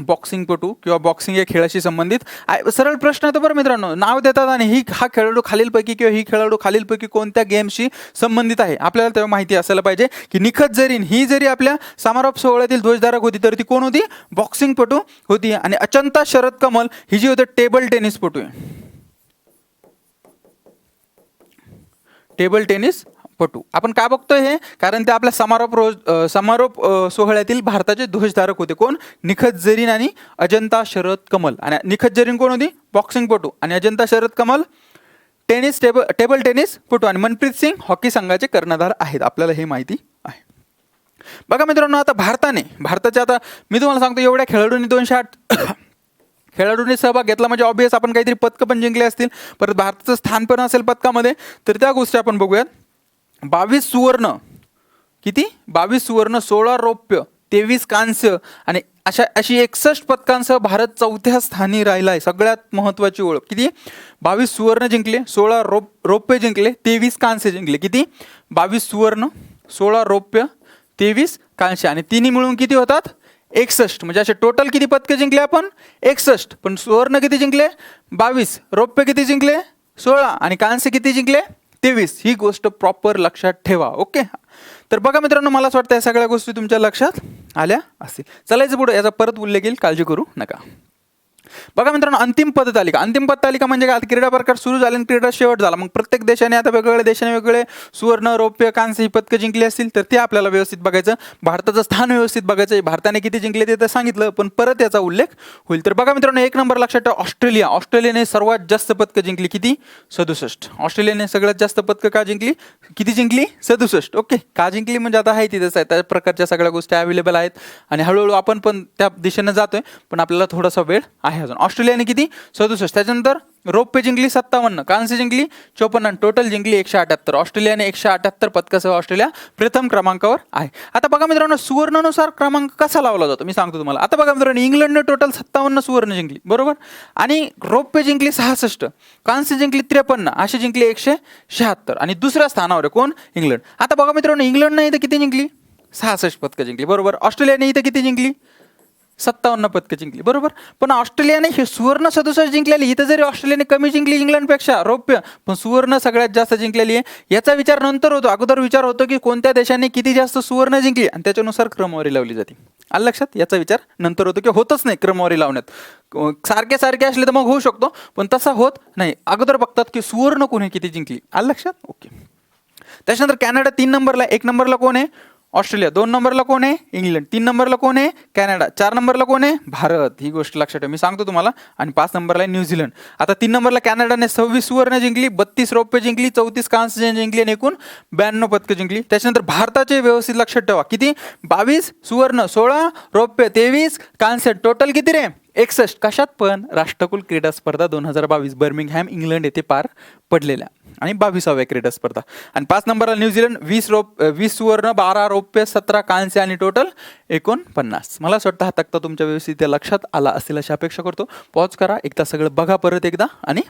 बॉक्सिंगपटू किंवा बॉक्सिंग या खेळाशी संबंधित सरळ प्रश्न येतो बरं मित्रांनो. नाव देतात आणि हा खेळाडू खालीलपैकी किंवा ही खेळाडू खालीलपैकी कोणत्या गेमशी संबंधित आहे. आपल्याला तेव्हा माहिती असायला पाहिजे की निखत झरीन ही जरी आपल्या समारोप सोहळ्यातील ध्वजधारक होती तर ती कोण होती, बॉक्सिंगपटू होती. आणि अचंता शरद कमल ही जी होती टेबल टेनिसपटू आहे, टेबल टेनिस पटू. आपण का बघतोय हे, कारण ते आपल्या समारोप सोहळ्यातील भारताचे ध्वजधारक होते. कोण, निखत झरीन आणि अजंता शरद कमल. आणि निखत झरीन कोण होती, बॉक्सिंगपटू, आणि अजंता शरद कमल टेबल टेनिस पटू. आणि मनप्रीत सिंग हॉकी संघाचे कर्णधार आहेत. आपल्याला हे माहिती आहे. बघा मित्रांनो, आता भारताचे आता मी तुम्हाला सांगतो एवढ्या खेळाडूंनी 208 खेळाडूंनी सहभाग घेतला म्हणजे ऑब्वियस आपण काहीतरी पदकं पण जिंकले असतील, परत भारताचं स्थान पण असेल पदकामध्ये. तर त्या गोष्टी आपण बघूयात. 22 सुवर्ण, किती 22 सुवर्ण, 16 रौप्य, 23 कांस्य आणि अशी 61 पदकांसह भारत 4थ्या स्थानी राहिला आहे. सगळ्यात महत्त्वाची ओळख किती, 22 सुवर्ण जिंकले, 16 रौप्य जिंकले, 23 कांस्य जिंकले. किती, 22 सुवर्ण, 16 रौप्य, 23 कांस्य आणि तिन्ही मिळून किती होतात, 61. म्हणजे असे टोटल किती पदकं जिंकले आपण, 61. पण सुवर्ण किती जिंकले, 22, रौप्य किती जिंकले, 16 आणि कांस्य किती जिंकले, 23. ही गोष्ट प्रॉपर लक्षात ठेवा. ओके. तर बघा मित्रांनो, मला असं वाटतं या सगळ्या गोष्टी तुमच्या लक्षात आल्या असतील. चलायचं पुढे, याचा परत उल्लेख येईल, काळजी करू नका. बघा मित्रांनो, अंतिम पदतालिका म्हणजे काय, क्रीडा प्रकार सुरू झाले आणि क्रीडा शेवट झाला. मग प्रत्येक देशाने आता वेगवेगळ्या देशाने वेगवेगळे सुवर्ण, रौप्य, कांस्य ही पदकं जिंकली असतील तर ते आपल्याला व्यवस्थित बघायचं. भारताचं स्थान व्यवस्थित बघायचं. भारताने किती जिंकले ते तर सांगितलं, पण परत याचा उल्लेख होईल. तर बघा मित्रांनो, 1 नंबर लक्षात ठेवा, ऑस्ट्रेलियाने सर्वात जास्त पदकं जिंकली. किती, 67. ऑस्ट्रेलियाने सगळ्यात जास्त पदकं का जिंकली, किती जिंकली, 67. ओके. का जिंकली म्हणजे आता आहे तिथंच आहे, त्या प्रकारच्या सगळ्या गोष्टी अवेलेबल आहेत आणि हळूहळू आपण पण त्या दिशेने जातोय, पण आपल्याला थोडासा वेळ आहे अजून. ऑस्ट्रेलियाने किती, 67. त्याच्यानंतर रौप्य जिंकली 57, कांस्य जिंकली 54, टोटल जिंकली 178. ऑस्ट्रेलियाने 178 पदकासह ऑस्ट्रेलिया प्रथम क्रमांकावर आहे. आता बघा मित्रांनो, सुवर्णानुसार क्रमांक कसा लावला जातो मी सांगतो तुम्हाला. आता बघा मित्रांनो, इंग्लंडने टोटल 57 सुवर्ण जिंकली, बरोबर, आणि रौप्य जिंकली 66, कांस्य जिंकली 53, अशी जिंकली 176 आणि दुसऱ्या स्थानावर आहे कोण, इंग्लंड. आता बघा मित्रांनो, इंग्लंडने इथं किती जिंकली, 66 पदकं जिंकली, बरोबर. ऑस्ट्रेलियाने इथं किती जिंकली, 57 पदकं जिंकली, बरोबर. पण ऑस्ट्रेलियाने हे सुवर्ण 67 जिंकलेली, इथं जरी ऑस्ट्रेलियाने कमी जिंकली इंग्लंडपेक्षा रौप्य, पण सुवर्ण सगळ्यात जास्त जिंकलेली आहे. याचा विचार नंतर होतो, अगोदर विचार होतो की कोणत्या देशाने किती जास्त सुवर्ण जिंकली आणि त्याच्यानुसार क्रमवारी लावली जाते. आलं लक्षात, याचा विचार नंतर होतो की होतच नाही क्रमवारी लावण्यात. सारखे असले तर मग होऊ शकतो, पण तसा होत नाही. अगोदर बघतात की सुवर्ण कोणी किती जिंकली. आलं लक्षात, ओके. त्याच्यानंतर कॅनडा 3 नंबरला, 1 नंबरला कोण आहे, ऑस्ट्रेलिया, 2 नंबरला कोण आहे, इंग्लंड, 3 नंबरला कोण आहे, कॅनडा, 4 नंबरला कोण आहे, भारत. ही गोष्ट लक्षात ठेवा, मी सांगतो तुम्हाला. आणि 5 नंबरला आहे न्यूझीलंड. आता 3 नंबरला कॅनडाने 26 सुवर्ण जिंकली, 32 रौप्य जिंकली, 34 कांस्य जिंकली आणि एकूण 92 पदकं जिंकली. त्याच्यानंतर भारताचे व्यवस्थित लक्षात ठेवा, किती, 22 सुवर्ण, 16 रौप्य, 23 कांस्य, टोटल किती रे, 61. कशात पण, राष्ट्रकुल क्रीडा स्पर्धा 2022 बर्मिंगहॅम इंग्लंड येथे पार पडलेल्या आणि 22व्या क्रीडा स्पर्धा. आणि 5 नंबरला न्यूझीलंड, 20 सुवर्ण, 12 रौप्य, 17 कांस्य आणि टोटल 49. मला असं वाटतं हा तक्ता तुमच्या व्यवस्थित लक्षात आला असेल अशी अपेक्षा करतो. पॉज करा, एकदा सगळं बघा परत एकदा आणि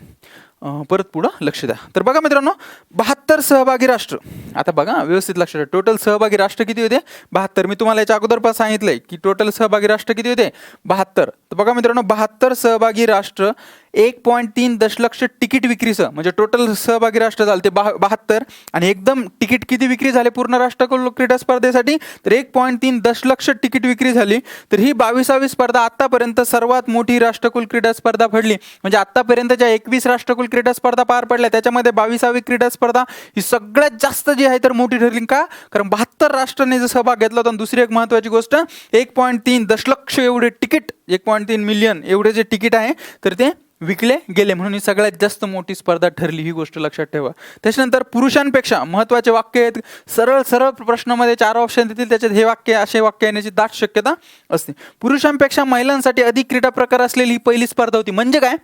परत पुढं लक्ष द्या. तर बघा मित्रांनो, 72 सहभागी राष्ट्र. आता बघा व्यवस्थित लक्ष द्या, टोटल सहभागी राष्ट्र किती होते, 72. मी तुम्हाला याच्या अगोदर पण सांगितलंय की टोटल सहभागी राष्ट्र किती होते, 72. तर बघा मित्रांनो, 72 सहभागी राष्ट्र 1.3 दशलक्ष तिकीट विक्रीसह, म्हणजे टोटल सहभागी राष्ट्र झाले ते 72 आणि एकदम तिकीट किती विक्री झाले पूर्ण राष्ट्रकुल क्रीडा स्पर्धेसाठी, तर 1.3 दशलक्ष तिकीट विक्री झाली. तर ही 22वी स्पर्धा आतापर्यंत सर्वात मोठी राष्ट्रकुल क्रीडा स्पर्धा घडली. म्हणजे आतापर्यंतच्या 21 राष्ट्रकुल क्रीडा स्पर्धा पार पडल्या, त्याच्यामध्ये 22वी क्रीडा स्पर्धा ही सगळ्यात जास्त जी आहे तर मोठी ठरली. का, कारण 72 राष्ट्रांनी जो सहभाग घेतला होता. दुसरी एक महत्त्वाची गोष्ट, 1.3 दशलक्ष एवढे तिकीट, 1.3 मिलियन एवढे जे तिकीट आहे तर ते विकले गेले, म्हणून ही सगळ्यात जास्त मोठी स्पर्धा ठरली. ही गोष्ट लक्षात ठेवा. त्याच्यानंतर पुरुषांपेक्षा महत्त्वाचे वाक्य आहेत. सरळ प्रश्नामध्ये 4 ऑप्शन देतील, त्याच्यात हे वाक्य, असे वाक्य येण्याची दाट शक्यता असते. पुरुषांपेक्षा महिलांसाठी अधिक क्रीडा प्रकार असलेली ही पहिली स्पर्धा होती. म्हणजे काय,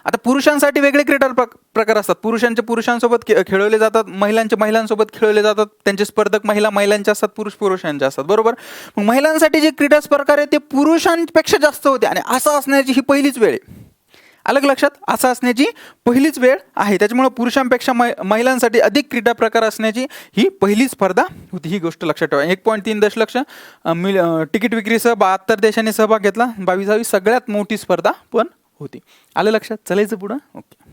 आता पुरुषांसाठी वेगळे क्रीडा प्रकार असतात. पुरुषांसोबत खेळवले जातात, महिलांसोबत खेळवले जातात. त्यांचे स्पर्धक महिलांचे असतात, पुरुषांचे असतात, बरोबर. मग महिलांसाठी जे क्रीडा प्रकार आहे ते पुरुषांपेक्षा जास्त होते आणि असं असण्याची ही पहिलीच वेळ आहे. अलग लक्षात, असं असण्याची पहिलीच वेळ आहे. त्याच्यामुळे पुरुषांपेक्षा महिलांसाठी अधिक क्रीडा प्रकार असण्याची ही पहिली स्पर्धा होती. ही गोष्ट लक्षात ठेवा. 1.3 दशलक्ष तिकीट विक्रीसह 72 देशांनी सहभाग घेतला. 22वी सगळ्यात मोठी स्पर्धा पण होती. आलं लक्षात, चलायचं पुढं. ओके,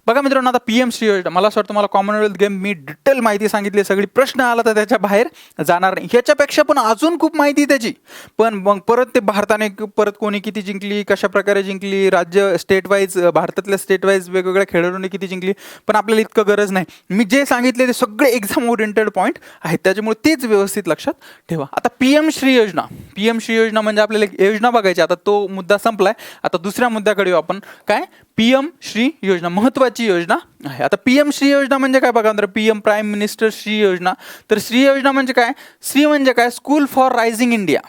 बघा मित्रांनो, आता पीएम श्री योजना, मला असं वाटतं मला कॉमनवेल्थ गेम मी डिटेल माहिती सांगितली, सगळी प्रश्न आला तर त्याच्या बाहेर जाणार नाही. ह्याच्यापेक्षा पण अजून खूप माहिती त्याची, पण मग परत ते भारताने परत कोणी किती जिंकली, कशा प्रकारे जिंकली, राज्य स्टेट वाईज, भारतातल्या स्टेट वाईज वेगवेगळ्या खेळाडूंनी किती जिंकली, पण आपल्याला इतकं गरज नाही. मी जे सांगितले ते सगळे एक्झाम ओरिएंटेड पॉईंट आहेत, त्याच्यामुळे तेच व्यवस्थित लक्षात ठेवा. आता पीएम श्री योजना, पीएम श्री योजना म्हणजे आपल्याला एक योजना बघायची. आता तो मुद्दा संपलाय, आता दुसऱ्या मुद्द्याकडे येऊ आपण. काय पीएम श्री योजना, महत्वाची योजना आहे. आता पीएम श्री योजना म्हणजे काय बघा, तर पीएम प्राईम मिनिस्टर श्री योजना. तर श्री योजना म्हणजे काय, श्री म्हणजे काय, school for rising India,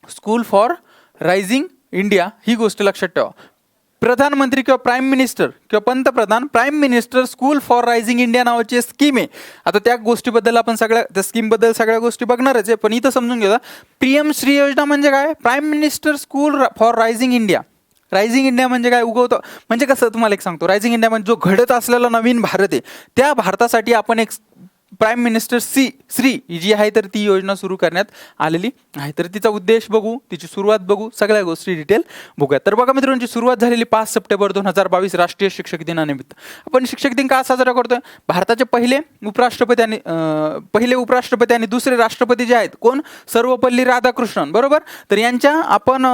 school for rising India, ही गोष्ट लक्षात ठेवा. प्रधानमंत्री किंवा प्राईम मिनिस्टर किंवा पंतप्रधान prime minister school for rising India नावाची स्कीम आहे. आता त्या गोष्टीबद्दल आपण त्या स्कीमबद्दल सगळ्या गोष्टी बघणारच आहे, पण इथं समजून घ्या पीएम श्री योजना म्हणजे काय, prime minister school for rising India. Rising India म्हणजे काय, उगवतं म्हणजे कसं, तुम्हाला एक सांगतो. रायझिंग इंडिया म्हणजे जो घडत असलेला नवीन भारत आहे, त्या भारतासाठी आपण एक प्राईम मिनिस्टर श्री जी आहे तर ती योजना सुरू करण्यात आलेली आहे. तर तिचा उद्देश बघू, तिची सुरुवात बघू, सगळ्या गोष्टी डिटेल बघूया. तर बघा मित्रांची सुरुवात झालेली 5 सप्टेंबर 2022 राष्ट्रीय शिक्षक दिनानिमित्त. आपण शिक्षक दिन का साजरा करतोय, भारताचे पहिले उपराष्ट्रपती आणि दुसरे राष्ट्रपती जे आहेत कोण, सर्वपल्ली राधाकृष्णन, बरोबर. तर यांच्या आपण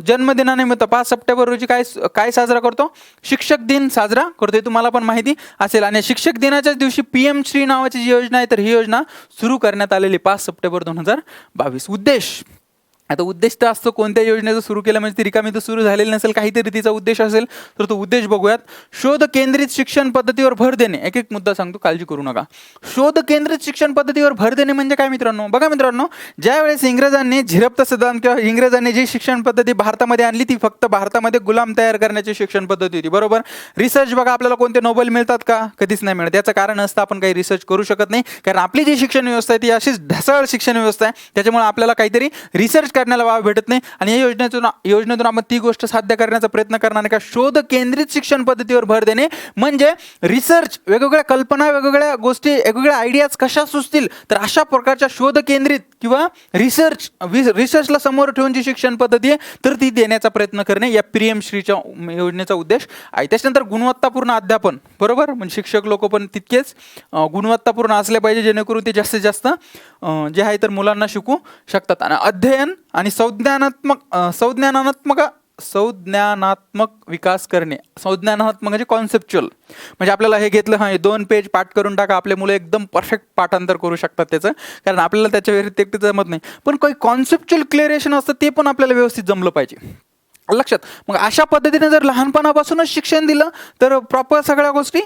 जन्मदिनानिमित्त 5 सप्टेंबर रोजी काय साजरा करतो, शिक्षक दिन साजरा करतोय. तुम्हाला पण माहिती असेल. आणि शिक्षक दिनाच्याच दिवशी पीएम श्री नावाची जी योजना आहे तर ही योजना सुरू करण्यात आलेली 5 सप्टेंबर 2022. उद्देश, आता उद्देश तर असतो कोणत्या योजनेचं सुरू केलं म्हणजे ती रिकामी तर सुरू झालेली नसेल, काहीतरी तिचा उद्देश असेल. तर तो उद्देश बघूयात. शोध केंद्रित शिक्षण पद्धतीवर भर देणे. एक एक मुद्दा सांगतो, काळजी करू नका. शोध केंद्रित शिक्षण पद्धतीवर भर देणे म्हणजे काय मित्रांनो, बघा मित्रांनो, ज्या वेळेस इंग्रजांनी झिरप्त सिद्धांत किंवा इंग्रजांनी जी शिक्षण पद्धती भारतामध्ये आणली ती फक्त भारतामध्ये गुलाम तयार करण्याची शिक्षण पद्धती होती, बरोबर. रिसर्च बघा, आपल्याला कोणते नोबेल मिळतात का, कधीच नाही मिळत. याचं कारण असतं आपण काही रिसर्च करू शकत नाही, कारण आपली जी शिक्षण व्यवस्था आहे ती अशीच ढसाळ शिक्षण व्यवस्था आहे. त्याच्यामुळे आपल्याला काहीतरी रिसर्च करण्याला वाव भेटत नाही. आणि या योजनेतून आपण ती गोष्ट साध्य करण्याचा प्रयत्न करणार का, शोध केंद्रित शिक्षण पद्धतीवर भर देणे म्हणजे रिसर्च, वेगवेगळ्या कल्पना, वेगवेगळ्या गोष्टी, वेगवेगळ्या आयडियाज कशा सुचतील तर अशा प्रकारच्या शोध केंद्रित किंवा रिसर्चला समोर ठेवून जी शिक्षण पद्धती आहे तर ती देण्याचा प्रयत्न करणे या पीएम श्रीच्या योजनेचा उद्देश आहे. त्याच्यानंतर गुणवत्तापूर्ण अध्यापन, बरोबर. म्हणजे शिक्षक लोक पण तितकेच गुणवत्तापूर्ण असले पाहिजे जेणेकरून ते जास्तीत जास्त जे आहे तर मुलांना शिकू शकतात. आणि अध्ययन आणि संज्ञानात्मक विकास करणे. संज्ञानात्मक म्हणजे कॉन्सेप्च्युअल, म्हणजे आपल्याला हे घेतलं, हा 2 पेज पाठ करून टाका, आपले मुलं एकदम परफेक्ट पाठांतर करू शकतात त्याचं, कारण आपल्याला त्याच्या व्यतिरिक्त जमत नाही. पण काही कॉन्सेप्च्युअल क्लिअरेशन असतं ते पण आपल्याला व्यवस्थित जमलं पाहिजे, लक्षात. मग अशा पद्धतीने जर लहानपणापासूनच शिक्षण दिलं तर प्रॉपर सगळ्या गोष्टी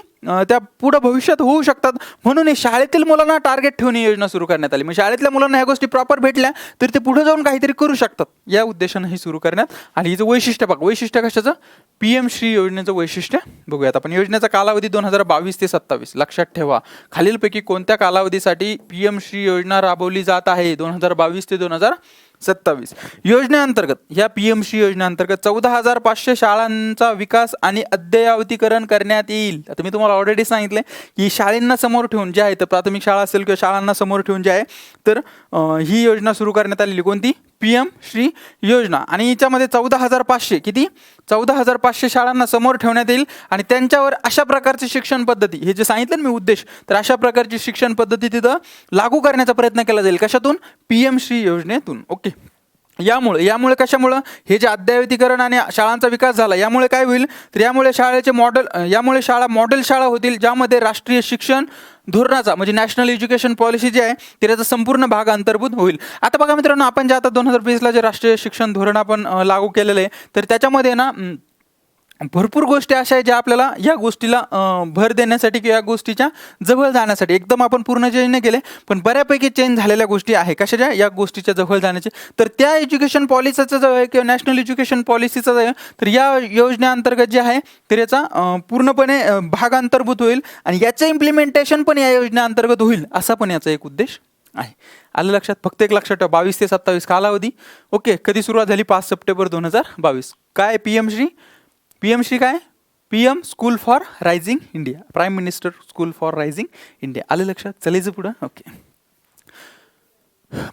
त्या पुढे भविष्यात होऊ शकतात. म्हणून शाळेतील मुलांना टार्गेट ठेवून ही योजना सुरू करण्यात आली. मग शाळेतल्या मुलांना ह्या गोष्टी प्रॉपर भेटल्या तर ते पुढे जाऊन काहीतरी करू शकतात, या उद्देशाने ही सुरू करण्यात आली. हिचं वैशिष्ट्य बघा, वैशिष्ट्य कशाचं, पीएम श्री योजनेचं वैशिष्ट्य बघूयात आपण. योजनेचा कालावधी 2022 ते 27. लक्षात ठेवा, खालीलपैकी कोणत्या कालावधीसाठी पीएम श्री योजना राबवली जात आहे, 2022 ते 2027. योजनेअंतर्गत, या पीएम श्री योजनेअंतर्गत 14,500 शाळांचा विकास आणि अद्ययावतीकरण करण्यात येईल. आता मी तुम्हाला ऑलरेडी सांगितले की शाळांना समोर ठेवून जे आहे तर प्राथमिक शाळा असेल किंवा शाळांना समोर ठेवून जे आहे तर ही योजना सुरू करण्यात आलेली. कोणती, पीएम श्री योजना. आणि याच्यामध्ये 14,500 किती, 14,500 शाळांना समोर ठेवण्यात येईल आणि त्यांच्यावर अशा प्रकारची शिक्षण पद्धती, हे जे सांगितलं मी उद्देश, तर अशा प्रकारची शिक्षण पद्धती तिथं लागू करण्याचा प्रयत्न केला जाईल. कशातून, पीएम श्री योजनेतून. ओके, यामुळे कशामुळं, हे जे अद्ययावतीकरण आणि शाळांचा विकास झाला यामुळे काय होईल तर यामुळे शाळा मॉडेल शाळा होतील, ज्यामध्ये राष्ट्रीय शिक्षण धोरणाचा म्हणजे नॅशनल एज्युकेशन पॉलिसी जी आहे त्याचा संपूर्ण भाग अंतर्भूत होईल. आता बघा मित्रांनो, आपण जे आता 2020ला जे राष्ट्रीय शिक्षण धोरण आपण लागू केलेलं आहे तर त्याच्यामध्ये ना भरपूर गोष्टी अशा आहेत ज्या आपल्याला या गोष्टीला भर देण्यासाठी किंवा या गोष्टीच्या जवळ जाण्यासाठी, एकदम आपण पूर्ण चेंज नाही केले पण बऱ्यापैकी चेंज झालेल्या गोष्टी आहे कशाच्या, या गोष्टीच्या जवळ जाण्याचे. तर त्या एज्युकेशन पॉलिसीचं जो आहे किंवा नॅशनल एज्युकेशन पॉलिसीचं जो आहे तर या योजनेअंतर्गत जे आहे तर याचा पूर्णपणे भाग अंतर्भूत होईल आणि याचं इम्प्लिमेंटेशन पण या योजनेअंतर्गत होईल, असा पण याचा एक उद्देश आहे. आलं लक्षात. फक्त एक लक्षात ठेवा, 22 ते 27 कालावधी. ओके, कधी सुरुवात झाली, 5 सप्टेंबर 2022. काय, पीएम श्री PM श्री काय? PM school for rising India, prime minister school for rising India. आलं लक्षात? चलायचं पुढं. ओके.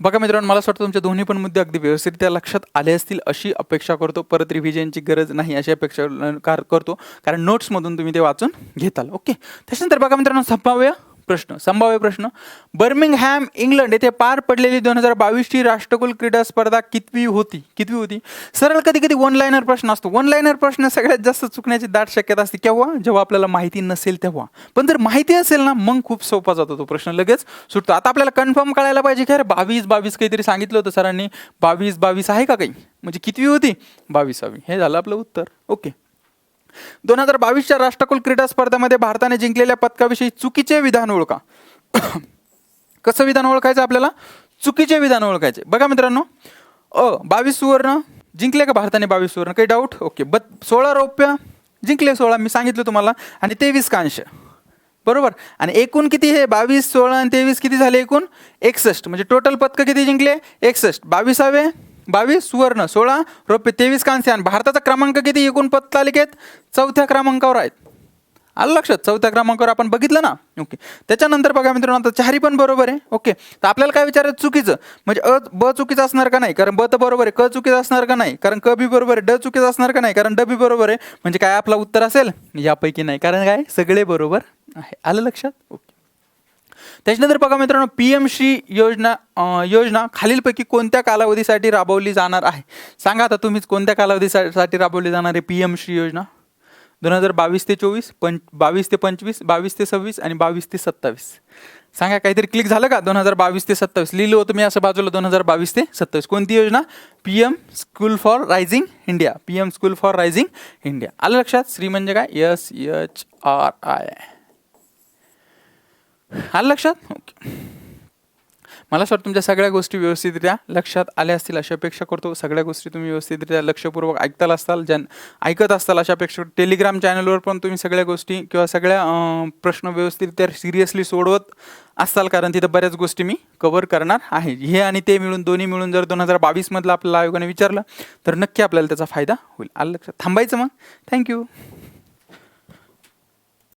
बघा मित्रांनो, मला असं वाटतं तुमचे दोन्ही पण मुद्दे अगदी व्यवस्थितरित्या लक्षात आले असतील अशी अपेक्षा करतो. परत रिव्हिजनची गरज नाही अशी अपेक्षा करतो, कारण नोट्समधून तुम्ही ते वाचून घेताल. ओके. त्याच्यानंतर बघा मित्रांनो, संभाव्य प्रश्न. बर्मिंगहॅम इंग्लंड येथे पार पडलेली 2022ची राष्ट्रकुल क्रीडा स्पर्धा कितवी होती? सरळ कधी कधी वन लाईनर प्रश्न असतो. वन लाईनर प्रश्न सगळ्यात जास्त चुकण्याची दाट शक्यता असते. केव्हा? जेव्हा आपल्याला माहिती नसेल तेव्हा. पण जर माहिती असेल ना, मग खूप सोपा जातो तो प्रश्न, लगेच सुटतो. आता आपल्याला कन्फर्म कळायला पाहिजे की अरे 22 काहीतरी सांगितलं होतं सरांनी, 22 आहे का काही, म्हणजे कितवी होती? 22वी. हे झालं आपलं उत्तर. ओके. 2022च्या राष्ट्रकुल क्रीडा स्पर्धेमध्ये भारताने जिंकलेल्या पदकाविषयी चुकीचे विधान ओळखा. कसं विधान ओळखायचं आपल्याला? चुकीचे विधान ओळखायचे. बघा मित्रांनो, 22 सुवर्ण जिंकले का भारताने? 22 सुवर्ण, काही डाऊट? ओके. 16 रौप्य जिंकले, 16 मी सांगितलं तुम्हाला, आणि 23 कांस्य, बरोबर. आणि एकूण किती? हे 22, 16 आणि 23 किती झाले? एकूण 61. म्हणजे टोटल पदकं किती जिंकले? 61. 22 सुवर्ण, 16 रौप्य, 23 कांस्य. आणि भारताचा क्रमांक किती एकूण पदतालिकेत? 4थ्या क्रमांकावर आहेत. आलं लक्षात? 4थ्या क्रमांकावर आपण बघितलं ना. ओके. त्याच्यानंतर बघा मित्रांनो, आता चारही पण बरोबर आहे. ओके. तर आपल्याला काय विचारायचं? चुकीचं म्हणजे ब चुकीचं असणार का नाही? कारण ब तर बरोबर आहे. क चुकीचं असणार का नाही? कारण क बी बरोबर आहे. ड चुकीचं असणार का नाही? कारण ड बी बरोबर आहे. म्हणजे काय आपलं उत्तर असेल? यापैकी नाही, कारण काय सगळे बरोबर आहे. आलं लक्षात? ओके. त्याच्यानंतर बघा मित्रांनो, PM श्री योजना खालीलपैकी कोणत्या कालावधीसाठी राबवली जाणार आहे? सांगा आता तुम्हीच, कोणत्या कालावधीसाठी राबवली जाणार आहे PM श्री योजना? 2022 ते 24, 22 ते 25, 22 ते 26 आणि 22 ते 27. सांगा, काहीतरी क्लिक झालं का? 2022 ते 27 लिहिलं होतं मी असं बाजूला, 2022 ते 27. कोणती योजना? PM school for rising India. PM school for rising India. आलं लक्षात? श्री म्हणजे काय? SHRI. आलं लक्षात? ओके. मला असं वाटतं तुमच्या सगळ्या गोष्टी व्यवस्थितरित्या लक्षात आल्या असतील अशी अपेक्षा करतो. सगळ्या गोष्टी तुम्ही व्यवस्थितरित्या लक्षपूर्वक ऐकत असताल अशा अपेक्षा. टेलिग्राम चॅनलवर पण तुम्ही सगळ्या गोष्टी किंवा सगळ्या प्रश्न व्यवस्थितरित्या सिरियसली सोडवत असाल, कारण तिथं बऱ्याच गोष्टी मी कव्हर करणार आहे. हे आणि ते मिळून, दोन्ही मिळून जर 2022 मधलं आपल्याला आयोगाने विचारलं तर नक्की आपल्याला त्याचा फायदा होईल. आलं लक्षात? थांबायचं मग. थँक्यू.